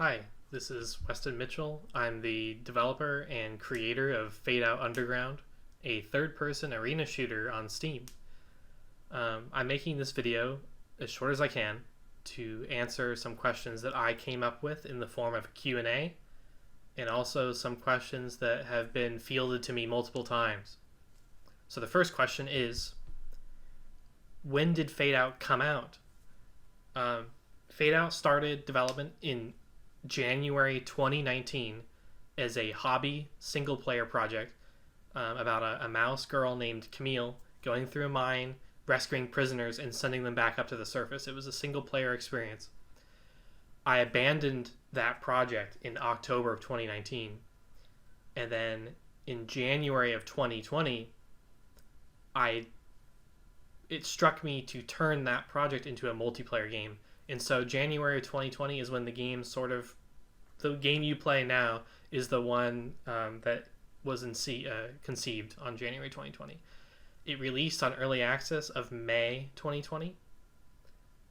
Hi, this is Weston Mitchell. I'm the developer and creator of Fadeout Underground, a third-person arena shooter on Steam. I'm making this video as short as I can to answer some questions that I came up with in the form of a Q&A, and also some questions that have been fielded to me multiple times. So the first question is, when did Fadeout come out? Fadeout started development in January 2019 as a hobby single-player project about a mouse girl named Camille going through a mine, rescuing prisoners, and sending them back up to the surface. It was a single-player experience. I abandoned that project in October of 2019, and then in January of 2020, it struck me to turn that project into a multiplayer game. And so January of 2020 is when the game you play now is the one that was conceived on January 2020. It released on early access of May 2020.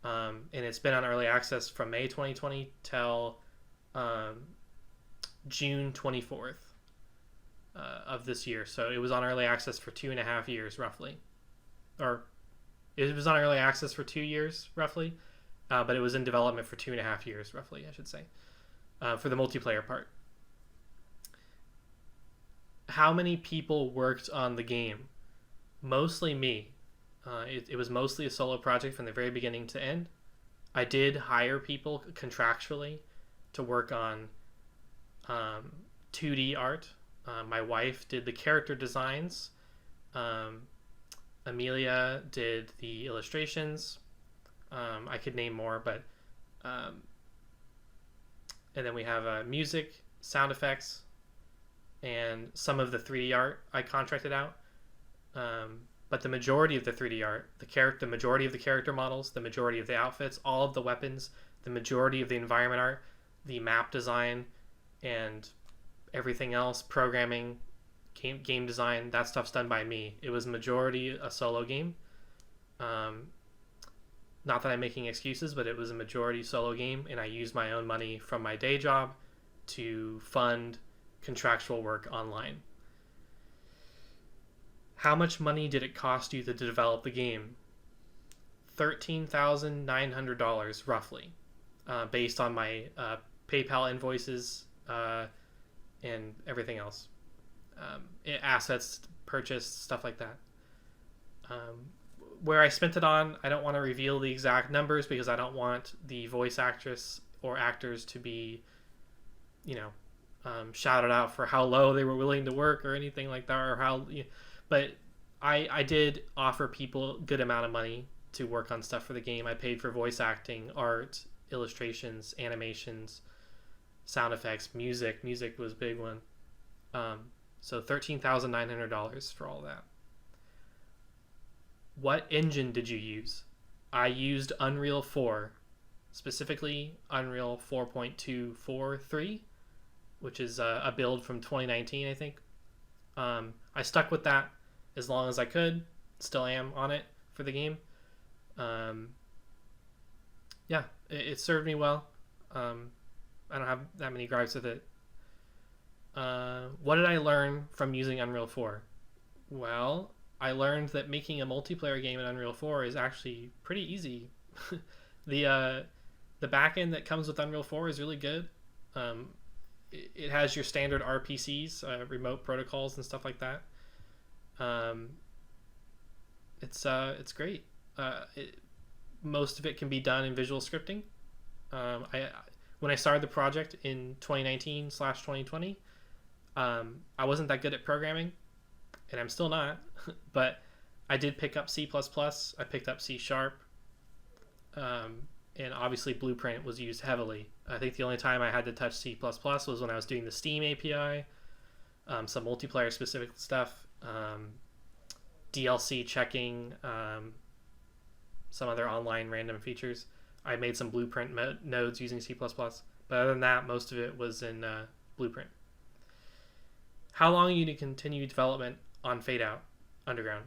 And it's been on early access from May 2020 till June 24th of this year. So it was on early access for 2.5 years, roughly. Or it was on early access for 2 years, roughly. But it was in development for 2.5 years, roughly, I should say, for the multiplayer part. How many people worked on the game? Mostly me. It was mostly a solo project from the very beginning to end. I did hire people contractually to work on 2D art. My wife did the character designs. Amelia did the illustrations. I could name more, but and then we have music, sound effects, and some of the 3D art I contracted out. But the majority of the 3D art, the majority of the character models, the majority of the outfits, all of the weapons, the majority of the environment art, the map design, and everything else, programming, game design, that stuff's done by me. It was majority a solo game. Not that I'm making excuses, but it was a majority solo game, and I used my own money from my day job to fund contractual work online. How much money did it cost you to develop the game? $13,900 roughly, based on my PayPal invoices and everything else. Assets purchased, stuff like that. Where I spent it on, I don't want to reveal the exact numbers because I don't want the voice actress or actors to be, shouted out for how low they were willing to work or anything like that, or how. But I did offer people a good amount of money to work on stuff for the game. I paid for voice acting, art, illustrations, animations, sound effects, music. Music was a big one. So $13,900 for all that. What engine did you use? I used Unreal 4, specifically Unreal 4.243, which is a build from 2019, I think. I stuck with that as long as I could. Still am on it for the game. It served me well. I don't have that many gripes with it. What did I learn from using Unreal 4? Well, I learned that making a multiplayer game in Unreal 4 is actually pretty easy. The backend that comes with Unreal 4 is really good. It has your standard RPCs, remote protocols and stuff like that. It's great. Most of it can be done in visual scripting. When I started the project in 2019/2020, I wasn't that good at programming, and I'm still not, but I did pick up C++, I picked up C#, and obviously Blueprint was used heavily. I think the only time I had to touch C++ was when I was doing the Steam API, some multiplayer specific stuff, DLC checking, some other online random features. I made some Blueprint nodes using C++, but other than that, most of it was in Blueprint. How long are you to continue development on Fadeout Underground?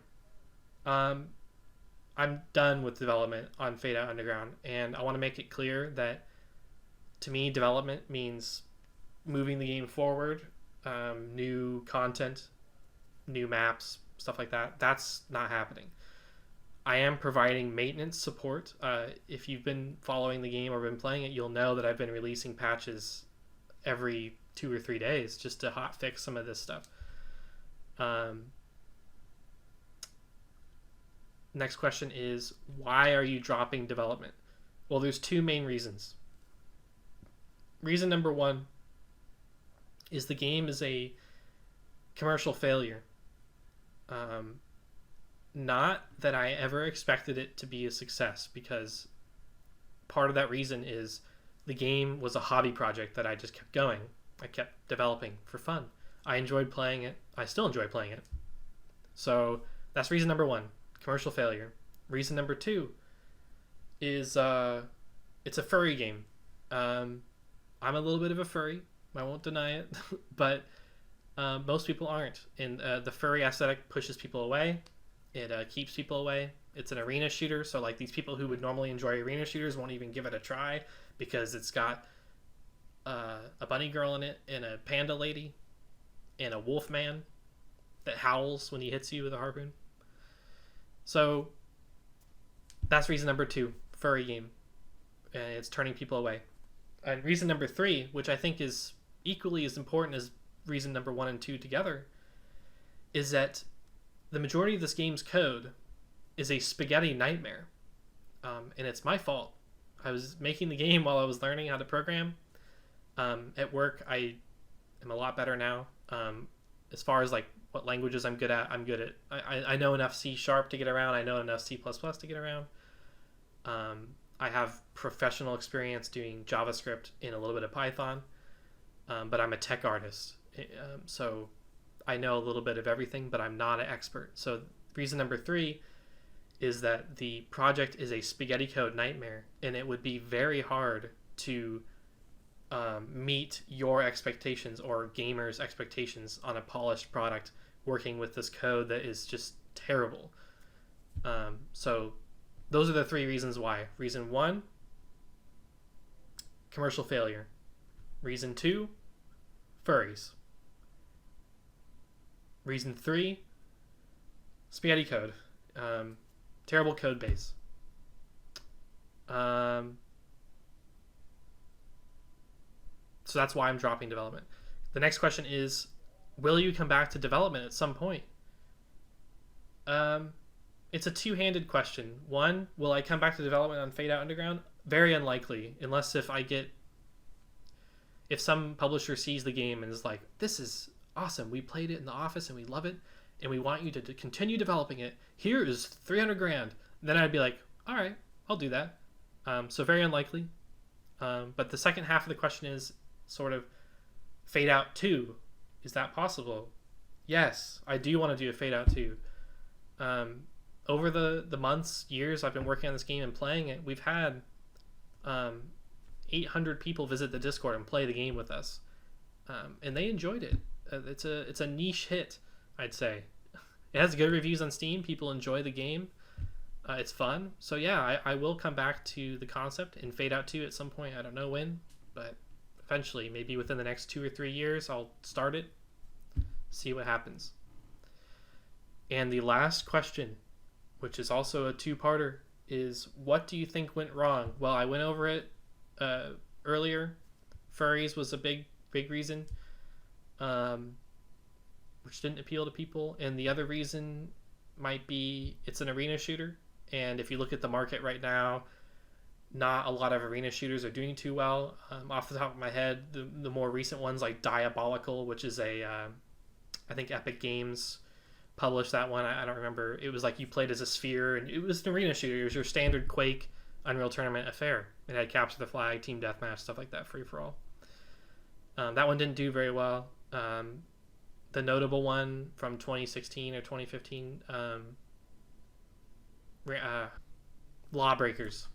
I'm done with development on Fadeout Underground, and I want to make it clear that To me, development means moving the game forward, new content, new maps, stuff like that. That's not happening. I am providing maintenance support. If you've been following the game or been playing it, you'll know that I've been releasing patches every 2 or 3 days just to hot fix some of this stuff. Next question is, why are you dropping development? Well, there's 2 main reasons. Reason number 1 is the game is a commercial failure. Not that I ever expected it to be a success, because part of that reason is the game was a hobby project that I just kept going. I kept developing for fun. I enjoyed playing it. I still enjoy playing it. So that's reason number 1, commercial failure. Reason number 2 is it's a furry game. I'm a little bit of a furry. I won't deny it. But most people aren't. And the furry aesthetic pushes people away. It keeps people away. It's an arena shooter, so like these people who would normally enjoy arena shooters won't even give it a try because it's got a bunny girl in it, and a panda lady, and a wolf man that howls when he hits you with a harpoon. So that's reason number 2, furry game. And it's turning people away. And reason number 3, which I think is equally as important as reason number 1 and 2 together, is that the majority of this game's code is a spaghetti nightmare. And it's my fault. I was making the game while I was learning how to program. At work, I am a lot better now. As far as like what languages I'm good at, I know enough C# to get around. I know enough C++ to get around. I have professional experience doing JavaScript and a little bit of Python. But I'm a tech artist. So I know a little bit of everything, but I'm not an expert. So reason number 3 is that the project is a spaghetti code nightmare, and it would be very hard to meet your expectations or gamers' expectations on a polished product working with this code that is just terrible. So those are the 3 reasons why. Reason 1, commercial failure. Reason 2, furries. Reason 3, spaghetti code. Terrible code base. So that's why I'm dropping development. The next question is, will you come back to development at some point? It's a 2-handed question. 1, will I come back to development on Fadeout Underground? Very unlikely, unless if some publisher sees the game and is like, this is awesome, we played it in the office and we love it, and we want you to continue developing it. Here is $300,000. Then I'd be like, all right, I'll do that. So very unlikely. But the second half of the question is sort of Fadeout 2. Is that possible? Yes, I do want to do a Fadeout 2. Over the months, years I've been working on this game and playing it, we've had 800 people visit the Discord and play the game with us. And they enjoyed it. It's a niche hit, I'd say. It has good reviews on Steam. People enjoy the game. It's fun. So yeah, I will come back to the concept in Fadeout 2 at some point. I don't know when, but eventually, maybe within the next 2 or 3 years, I'll start it, see what happens. And the last question, which is also a 2-parter, is what do you think went wrong? Well, I went over it earlier. Furries was a big reason, which didn't appeal to people. And the other reason might be it's an arena shooter. And if you look at the market right now, not a lot of arena shooters are doing too well. Off the top of my head, the more recent ones like Diabolical, which is I think Epic Games published that one. I don't remember. It was like you played as a sphere, and it was an arena shooter. It was your standard Quake Unreal Tournament affair. It had capture the flag, team deathmatch, stuff like that, free for all. That one didn't do very well. The notable one from 2016 or 2015, Lawbreakers.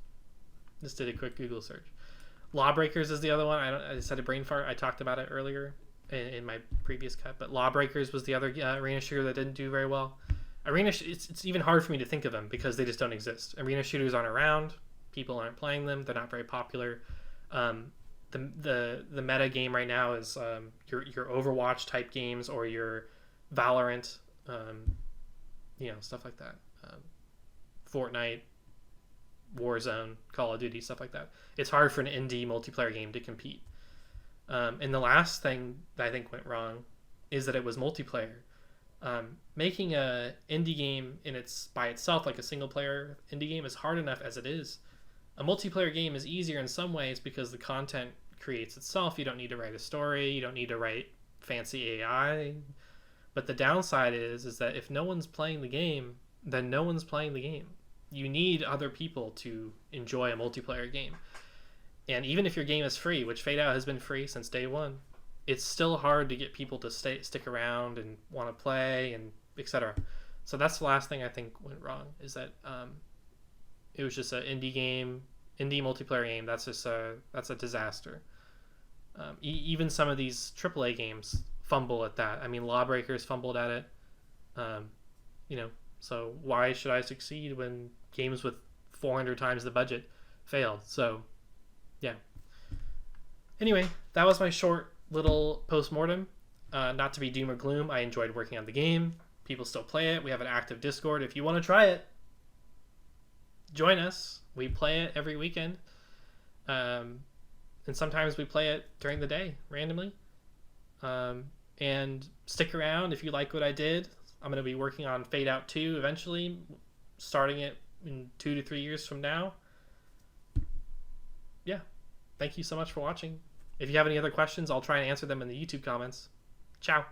Just did a quick Google search. Lawbreakers is the other one. I just had a brain fart. I talked about it earlier in my previous cut, but Lawbreakers was the other arena shooter that didn't do very well. It's even hard for me to think of them because they just don't exist. Arena shooters aren't around. People aren't playing them. They're not very popular. the meta game right now is your Overwatch type games or your Valorant, stuff like that. Fortnite, Warzone, Call of Duty, stuff like that. It's hard for an indie multiplayer game to compete. And the last thing that I think went wrong is that it was multiplayer. Making a indie game by itself, like a single player indie game, is hard enough as it is. A multiplayer game is easier in some ways because the content creates itself. You don't need to write a story. You don't need to write fancy AI. But the downside is that if no one's playing the game, then no one's playing the game. You need other people to enjoy a multiplayer game. And even if your game is free, which Fadeout has been free since day one, it's still hard to get people to stick around and want to play and etc. So that's the last thing I think went wrong, is that it was just an indie multiplayer game. That's a disaster. Even some of these AAA games fumble at that. I mean, Lawbreakers fumbled at it. So why should I succeed when games with 400 times the budget failed? So, yeah. Anyway, that was my short little post-mortem. Not to be doom or gloom, I enjoyed working on the game. People still play it. We have an active Discord. If you want to try it, join us. We play it every weekend. And sometimes we play it during the day, randomly. And stick around if you like what I did. I'm going to be working on Fadeout 2 eventually, starting it in 2 to 3 years from now. Yeah. Thank you so much for watching. If you have any other questions, I'll try and answer them in the YouTube comments. Ciao.